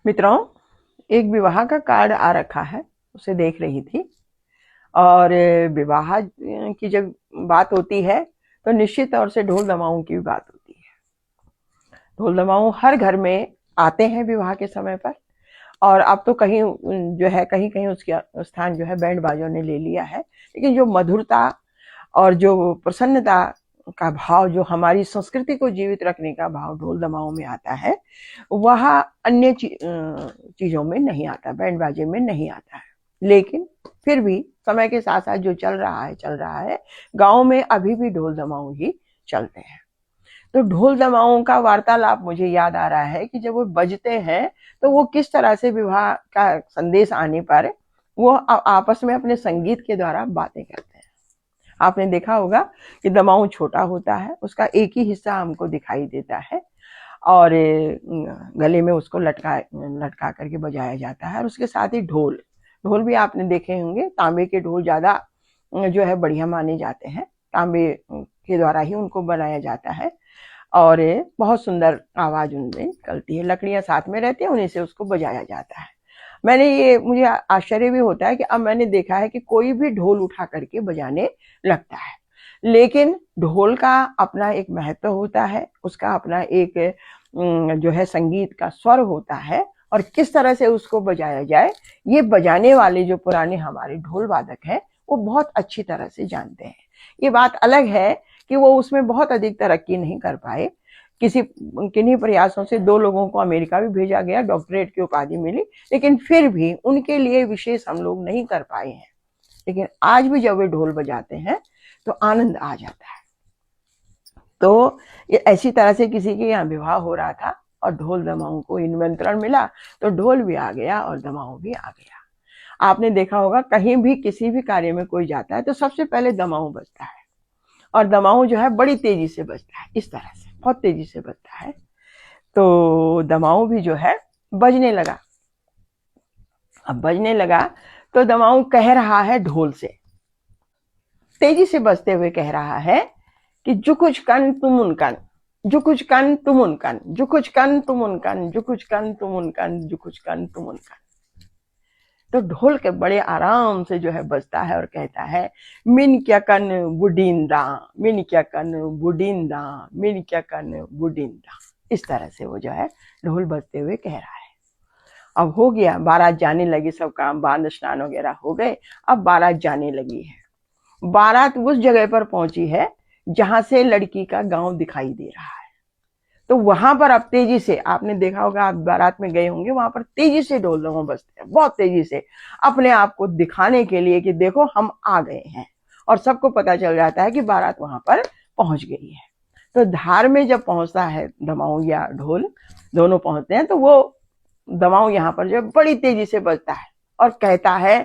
मित्रों, एक विवाह का कार्ड आ रखा है, उसे देख रही थी। और विवाह की जब बात होती है तो निश्चित तौर से ढोल दमाऊं की भी बात होती है। ढोल दमाऊं हर घर में आते हैं विवाह के समय पर। और अब तो कहीं जो है कहीं कहीं उसका स्थान जो है बैंड बाजों ने ले लिया है। लेकिन जो मधुरता और जो प्रसन्नता का भाव, जो हमारी संस्कृति को जीवित रखने का भाव ढोल दमाऊं में आता है, वह अन्य चीजों में नहीं आता, बैंड बाजे में नहीं आता है। लेकिन फिर भी समय के साथ साथ जो चल रहा है। गांव में अभी भी ढोल दमाऊं ही चलते हैं। तो ढोल दमाऊं का वार्तालाप मुझे याद आ रहा है कि जब वो बजते हैं तो वो किस तरह से विवाह का संदेश आने पर वो आपस में अपने संगीत के द्वारा बातें करते हैं। आपने देखा होगा कि दमाऊं छोटा होता है, उसका एक ही हिस्सा हमको दिखाई देता है और गले में उसको लटका करके बजाया जाता है। और उसके साथ ही ढोल ढोल भी आपने देखे होंगे। तांबे के ढोल ज्यादा जो है बढ़िया माने जाते हैं, तांबे के द्वारा ही उनको बनाया जाता है और बहुत सुंदर आवाज उनमें निकलती है। लकड़ियां साथ में रहती है, उन्हीं से उसको बजाया जाता है। मुझे आश्चर्य भी होता है कि अब मैंने देखा है कि कोई भी ढोल उठा करके बजाने लगता है। लेकिन ढोल का अपना एक महत्व होता है, उसका अपना एक जो है संगीत का स्वर होता है और किस तरह से उसको बजाया जाए, ये बजाने वाले जो पुराने हमारे ढोल वादक हैं वो बहुत अच्छी तरह से जानते हैं। ये बात अलग है कि वो उसमें बहुत अधिक तरक्की नहीं कर पाए। किन्हीं प्रयासों से 2 लोगों को अमेरिका भी भेजा गया, डॉक्टरेट की उपाधि मिली, लेकिन फिर भी उनके लिए विशेष हम लोग नहीं कर पाए हैं। लेकिन आज भी जब वे ढोल बजाते हैं तो आनंद आ जाता है। तो ये ऐसी तरह से किसी के यहाँ विवाह हो रहा था और ढोल दमाऊं को निमंत्रण मिला तो ढोल भी आ गया और दमाऊं भी आ गया। आपने देखा होगा कहीं भी किसी भी कार्य में कोई जाता है तो सबसे पहले दमाऊं बजता है और दमाऊं जो है बड़ी तेजी से बजता है, इस तरह से बहुत तेजी से बजता है। तो दमाऊं भी जो है बजने लगा। अब बजने लगा तो दमाऊं कह रहा है ढोल से, तेजी से बजते हुए कह रहा है कि जुकुच कन तुम उनकन, जुकुच कन तुम उनकन, जुकुच कन तुम उनकन, जुकुच कन तुम उनकन, जुकुच कन तुम उनकन। तो ढोल के बड़े आराम से जो है बजता है और कहता है मिन क्या कन बुडींदा, मिन क्या कन बुडींदा, मिन क्या कन बुडींदा। इस तरह से वो जो है ढोल बजते हुए कह रहा है। अब हो गया, बारात जाने लगी, सब काम बांध स्नान वगैरह हो गए। अब बारात जाने लगी है। बारात उस जगह पर पहुंची है जहां से लड़की का गांव दिखाई दे रहा है। तो वहां पर अब तेजी से, आपने देखा होगा, आप बारात में गए होंगे, वहां पर तेजी से ढोल दमाऊं बजते हैं, बहुत तेजी से, अपने आप को दिखाने के लिए कि देखो हम आ गए हैं। और सबको पता चल जाता है कि बारात वहां पर पहुंच गई है। तो धार में जब पहुंचता है दमाऊं या ढोल, दोनों पहुंचते हैं, तो वो दमाऊं यहाँ पर जो बड़ी तेजी से बजता है और कहता है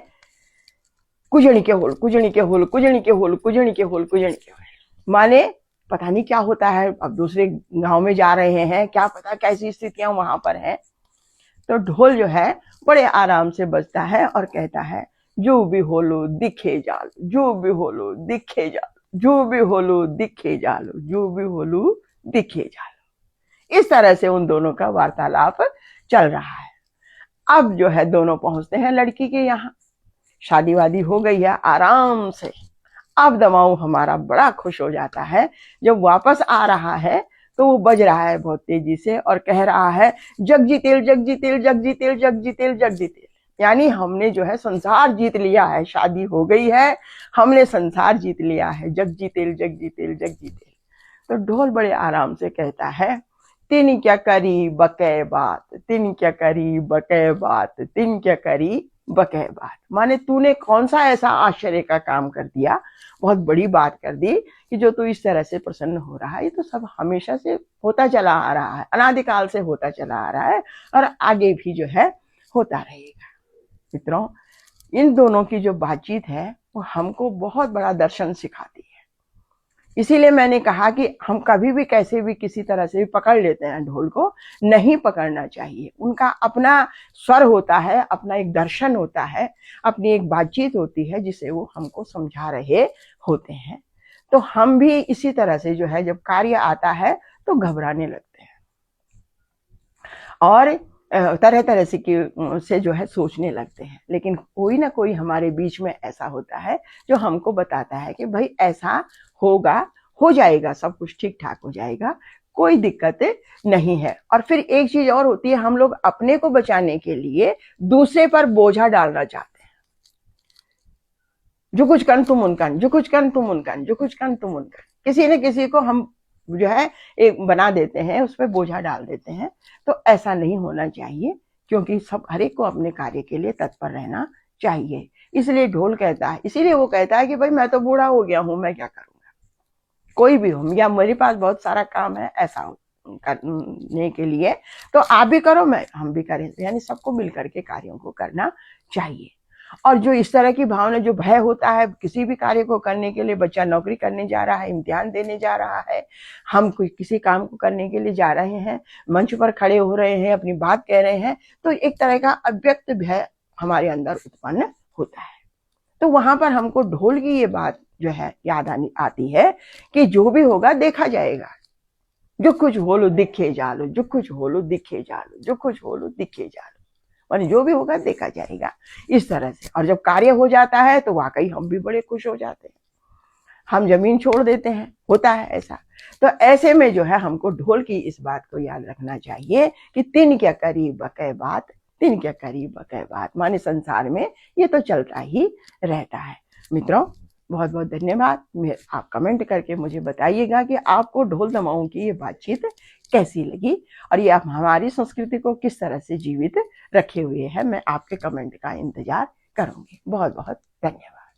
कुजणी के होल, कुजणी के होल, कुजणी के होल, कुजणी के होल, कुजणी के होल। माने पता नहीं क्या होता है, अब दूसरे गांव में जा रहे हैं, क्या पता कैसी स्थितियां वहां पर हैं। तो ढोल जो है बड़े आराम से बजता है और कहता है जो भी होलो दिखे जालो, जो भी होलो दिखे जालो, जो भी होलो दिखे जालो, जो भी होलो दिखे जालो। इस तरह से उन दोनों का वार्तालाप चल रहा है। अब जो है दोनों पहुंचते हैं लड़की के यहाँ। शादी वादी हो गई है आराम से। अब दमाऊं हमारा बड़ा खुश हो जाता है। जब वापस आ रहा है तो वो बज रहा है बहुत तेजी से और कह रहा है जग जीतेल, जग जीतेल, जग जीतेल, जग जीतेल, जग जीतेल। यानी हमने जो है संसार जीत लिया है, शादी हो गई है, हमने संसार जीत लिया है, जग जीतेल, जग जीतेल, जग जीतेल। तो ढोल बड़े आराम से कहता है तीन क्या करी बकै बात, तीन क्या करी बकै बात, तीन क्या करी बकै बात। माने तूने कौन सा ऐसा आश्चर्य का काम कर दिया, बहुत बड़ी बात कर दी कि जो तू इस तरह से प्रसन्न हो रहा है। ये तो सब हमेशा से होता चला आ रहा है, अनादिकाल से होता चला आ रहा है और आगे भी जो है होता रहेगा। मित्रों, इन दोनों की जो बातचीत है वो हमको बहुत बड़ा दर्शन सिखाती है। इसीलिए मैंने कहा कि हम कभी भी कैसे भी किसी तरह से भी पकड़ लेते हैं ढोल को, नहीं पकड़ना चाहिए। उनका अपना स्वर होता है, अपना एक दर्शन होता है, अपनी एक बातचीत होती है जिसे वो हमको समझा रहे होते हैं। तो हम भी इसी तरह से जो है जब कार्य आता है तो घबराने लगते हैं। और तरह तरह से जो है सोचने लगते हैं। लेकिन कोई ना कोई हमारे बीच में ऐसा होता है जो हमको बताता है कि भाई ऐसा होगा, हो जाएगा, सब कुछ ठीक ठाक हो जाएगा, कोई दिक्कत नहीं है। और फिर एक चीज और होती है, हम लोग अपने को बचाने के लिए दूसरे पर बोझा डालना चाहते हैं। जो कुछ कन तुम उनकन, जो कुछ कन तुम उनकन, जो कुछ कन तुम उनकन, किसी न किसी को हम जो है एक बना देते हैं, उस पर बोझा डाल देते हैं। तो ऐसा नहीं होना चाहिए, क्योंकि सब हर एक को अपने कार्य के लिए तत्पर रहना चाहिए। इसलिए ढोल कहता है, इसीलिए वो कहता है कि भाई मैं तो बूढ़ा हो गया हूं, मैं क्या करूंगा, कोई भी हो, या मेरे पास बहुत सारा काम है ऐसा करने के लिए, तो आप भी करो, हम भी करें, यानी सबको मिलकर के कार्यों को करना चाहिए। और जो इस तरह की भावना, जो भय होता है किसी भी कार्य को करने के लिए, बच्चा नौकरी करने जा रहा है, इम्तिहान देने जा रहा है, हम कोई किसी काम को करने के लिए जा रहे हैं, मंच पर खड़े हो रहे हैं, अपनी बात कह रहे हैं, तो एक तरह का अव्यक्त भय हमारे अंदर उत्पन्न होता है। तो वहां पर हमको ढोल की ये बात जो है याद आती है कि जो भी होगा देखा जाएगा, जो कुछ होलो दिखे जालो, जो कुछ होलो दिखे जालो, जो कुछ होलो दिखे जालो, माने जो भी होगा देखा जाएगा, इस तरह से। और जब कार्य हो जाता है तो वाकई हम भी बड़े खुश हो जाते हैं, हम जमीन छोड़ देते हैं, होता है ऐसा। तो ऐसे में जो है हमको ढोल की इस बात को याद रखना चाहिए कि तिन क्या करीब बकै बात, तिन क्या करीब बकै बात, माने संसार में ये तो चलता ही रहता है। मित्रों, बहुत बहुत धन्यवाद। आप कमेंट करके मुझे बताइएगा कि आपको ढोल दमाऊं की ये बातचीत कैसी लगी, और ये आप हमारी संस्कृति को किस तरह से जीवित रखे हुए हैं। मैं आपके कमेंट का इंतजार करूंगी। बहुत बहुत धन्यवाद।